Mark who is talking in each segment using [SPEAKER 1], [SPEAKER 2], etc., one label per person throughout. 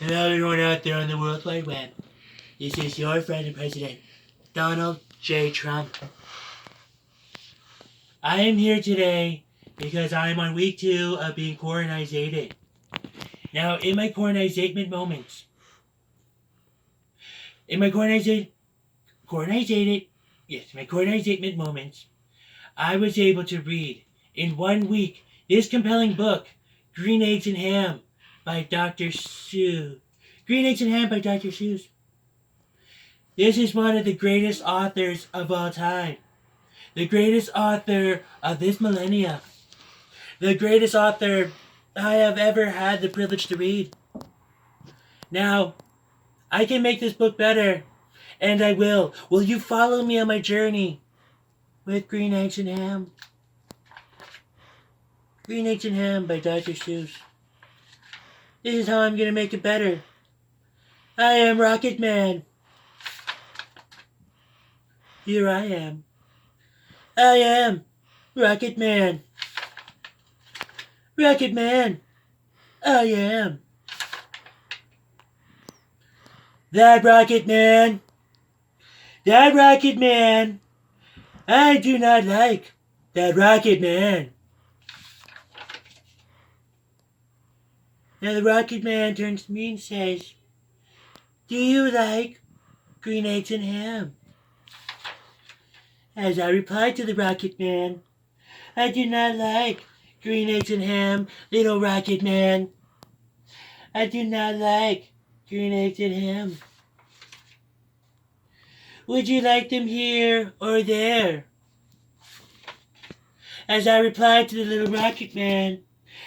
[SPEAKER 1] Hello, everyone out there on the World Wide Web. This is your friend and president, Donald J. Trump. I am here today because I am on week 2 of being quarantizated. Now, in my quarantization moments, my quarantization moments, I was able to read in 1 week this compelling book, Green Eggs and Ham by Dr. Seuss. Green Eggs and Ham by Dr. Seuss. This is one of the greatest authors of all time. The greatest author of this millennia. The greatest author I have ever had the privilege to read. Now, I can make this book better, and I will. Will you follow me on my journey with Green Eggs and Ham? Green Eggs and Ham by Dr. Seuss. This is how I'm going to make it better. I am Rocket Man. Here I am. I am Rocket Man. Rocket Man. I am. That Rocket Man. That Rocket Man. I do not like that Rocket Man. Now the Rocket Man turns to me and says, "Do you like green eggs and ham?" As I replied to the Rocket Man, "I do not like green eggs and ham, little Rocket Man. I do not like green eggs and ham. Would you like them here or there?" As I replied to the little Rocket Man,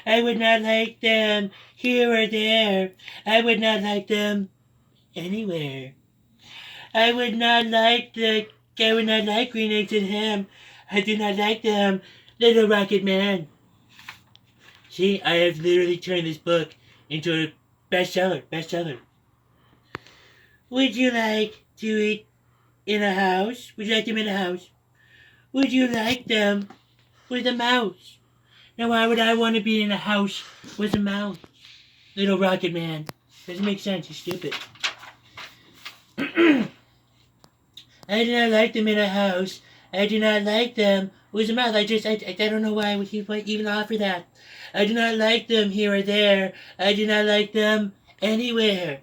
[SPEAKER 1] "I would not like them here or there. I would not like them anywhere. I would not like green eggs and ham. I do not like them, little Rocket Man." See, I have literally turned this book into a bestseller. Would you like to eat in a house? Would you like them in a house? Would you like them with a mouse? Now, why would I want to be in a house with a mouse? Little Rocket Man. Doesn't make sense. You're stupid. I do not like them in a house. I do not like them with a mouse. I don't know why I would even offer that. I do not like them here or there. I do not like them anywhere.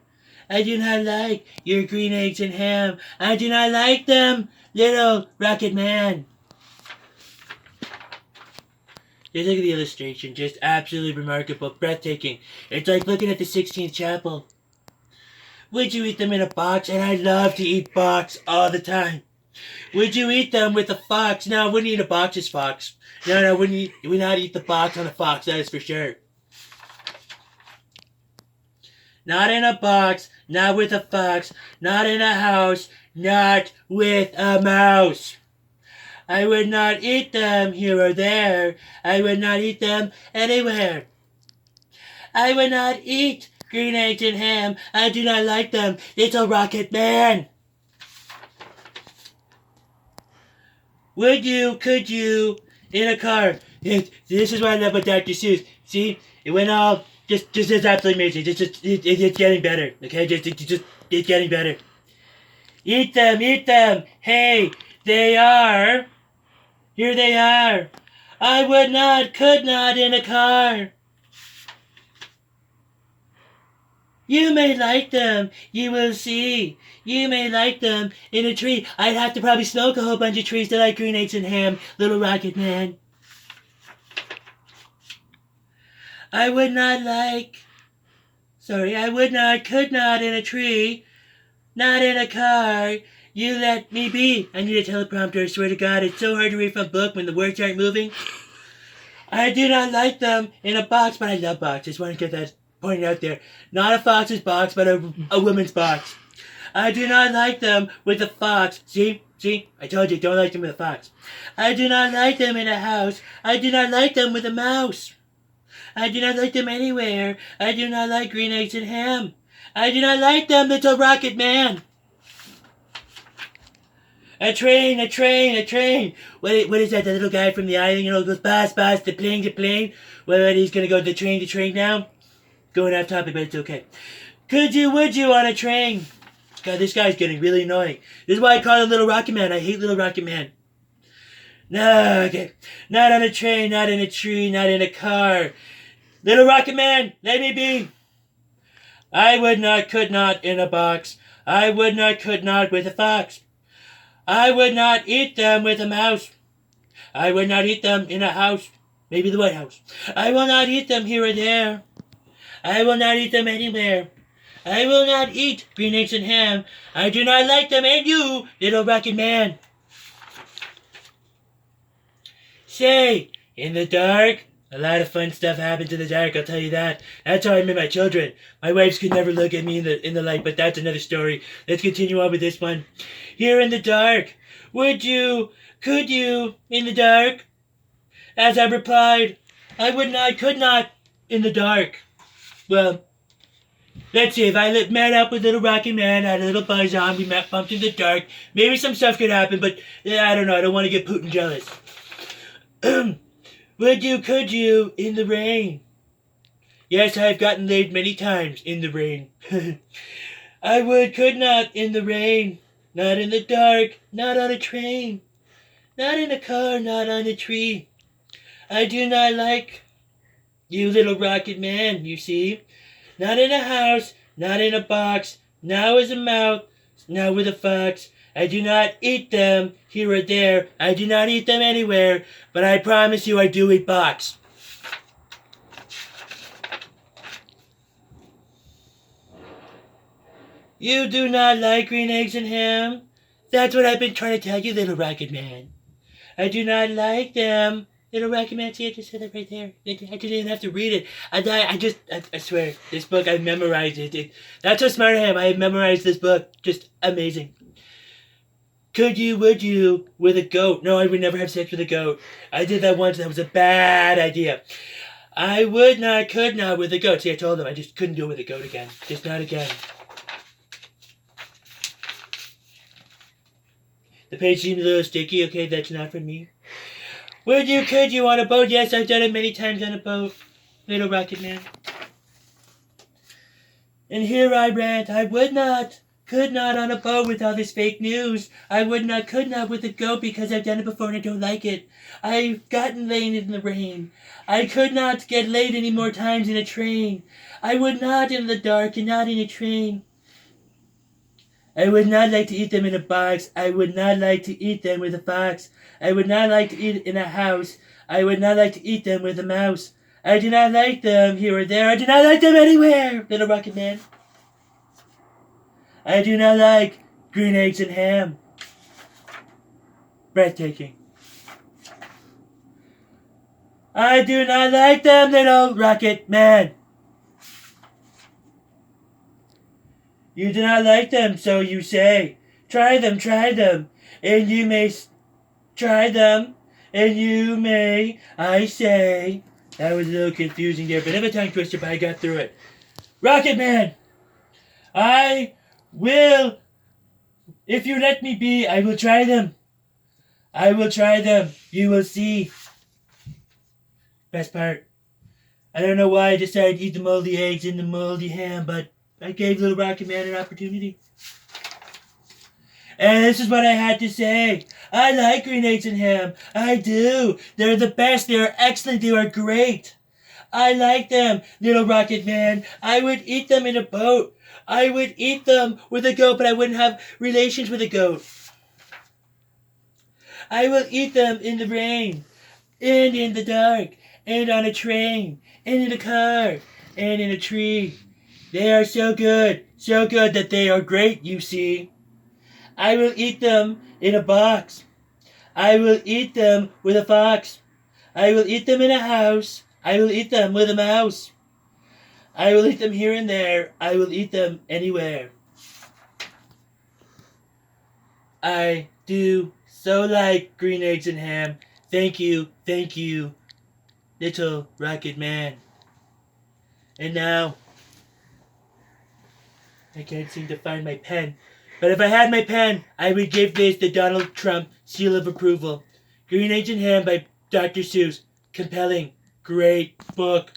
[SPEAKER 1] I do not like your green eggs and ham. I do not like them, little Rocket Man. Just look at the illustration. Just absolutely remarkable. Breathtaking. It's like looking at the 16th Chapel. Would you eat them in a box? And I love to eat box all the time. Would you eat them with a fox? No, I wouldn't eat a box's fox. No, would not eat the box on a fox, that is for sure. Not in a box, not with a fox, not in a house, not with a mouse. I would not eat them here or there. I would not eat them anywhere. I would not eat green eggs and ham. I do not like them, little Rocket Man. Would you, could you, in a car? This is what I love about Dr. Seuss. See, it went all, just is absolutely amazing. It's getting better, okay? It's getting better. Eat them. Hey, here they are. I would not, could not in a car. You may like them. You will see. You may like them in a tree. I'd have to probably smoke a whole bunch of trees to like green eggs and ham, little Rocket Man. I would not, could not in a tree, not in a car. You let me be. I need a teleprompter, I swear to God. It's so hard to read from a book when the words aren't moving. I do not like them in a box, but I love box. Just want to get that pointed out there. Not a fox's box, but a woman's box. I do not like them with a fox. See? I told you, don't like them with a fox. I do not like them in a house. I do not like them with a mouse. I do not like them anywhere. I do not like green eggs and ham. I do not like them, little Rocket Man. A train. What is that? The little guy from the island, goes, bus, the plane. Well, he's gonna go the train now. Going off topic, but it's okay. Could you, would you on a train? God, this guy's getting really annoying. This is why I call him Little Rocket Man. I hate Little Rocket Man. No, okay. Not on a train, not in a tree, not in a car. Little Rocket Man, let me be. I would not, could not in a box. I would not, could not with a fox. I would not eat them with a mouse. I would not eat them in a house. Maybe the White House. I will not eat them here or there. I will not eat them anywhere. I will not eat green eggs and ham. I do not like them, and you, Little Rocket Man. Say, in the dark, a lot of fun stuff happens in the dark, I'll tell you that. That's how I met my children. My wives could never look at me in the light, but that's another story. Let's continue on with this one. Here in the dark, would you, could you, in the dark? As I replied, I would not, could not, in the dark. Well, let's see, if I met up with Little Rocket Man, had a little buzz on, we bumped in the dark, maybe some stuff could happen, but I don't know, I don't want to get Putin jealous. Would you, could you, in the rain? Yes, I have gotten laid many times in the rain. I would, could not, in the rain. Not in the dark, not on a train. Not in a car, not on a tree. I do not like you, Little Rocket Man, you see. Not in a house, not in a box. Now is a mouse, now with a fox. I do not eat them here or there. I do not eat them anywhere, but I promise you I do eat box. You do not like green eggs and ham? That's what I've been trying to tell you, Little Rocket Man. I do not like them. Little Rocket Man, see, I just said it right there. I didn't even have to read it. I swear, this book, I memorized it. That's how smart I am. I have memorized this book. Just amazing. Could you, would you, with a goat? No, I would never have sex with a goat. I did that once. That was a bad idea. I would not, could not with a goat. See, I told them I just couldn't do it with a goat again. Just not again. The page seems a little sticky. Okay, that's not for me. Would you, could you on a boat? Yes, I've done it many times on a boat. Little Rocket Man. And here I rant. I would not, could not on a boat with all this fake news. I would not, could not with a goat because I've done it before and I don't like it. I've gotten laid in the rain. I could not get laid any more times in a train. I would not in the dark and not in a train. I would not like to eat them in a box. I would not like to eat them with a fox. I would not like to eat in a house. I would not like to eat them with a mouse. I do not like them here or there. I do not like them anywhere, Little Rocket Man. I do not like green eggs and ham. Breathtaking. I do not like them, Little Rocket Man. You do not like them, so you say. Try them, and you may try them, and you may, I say. That was a little confusing there, bit of a tongue twister, but I got through it. Rocket Man, I will, if you let me be, I will try them. I will try them. You will see. Best part. I don't know why I decided to eat the moldy eggs and the moldy ham, but I gave Little Rocket Man an opportunity. And this is what I had to say. I like green eggs and ham. I do. They're the best. They are excellent. They are great. I like them, Little Rocket Man. I would eat them in a boat. I would eat them with a goat, but I wouldn't have relations with a goat. I will eat them in the rain, and in the dark, and on a train, and in a car, and in a tree. They are so good that they are great, you see. I will eat them in a box. I will eat them with a fox. I will eat them in a house. I will eat them with a mouse. I will eat them here and there. I will eat them anywhere. I do so like green eggs and ham. Thank you, Little Rocket Man. And now, I can't seem to find my pen. But if I had my pen, I would give this the Donald Trump seal of approval. Green Eggs and Ham by Dr. Seuss. Compelling. Great book.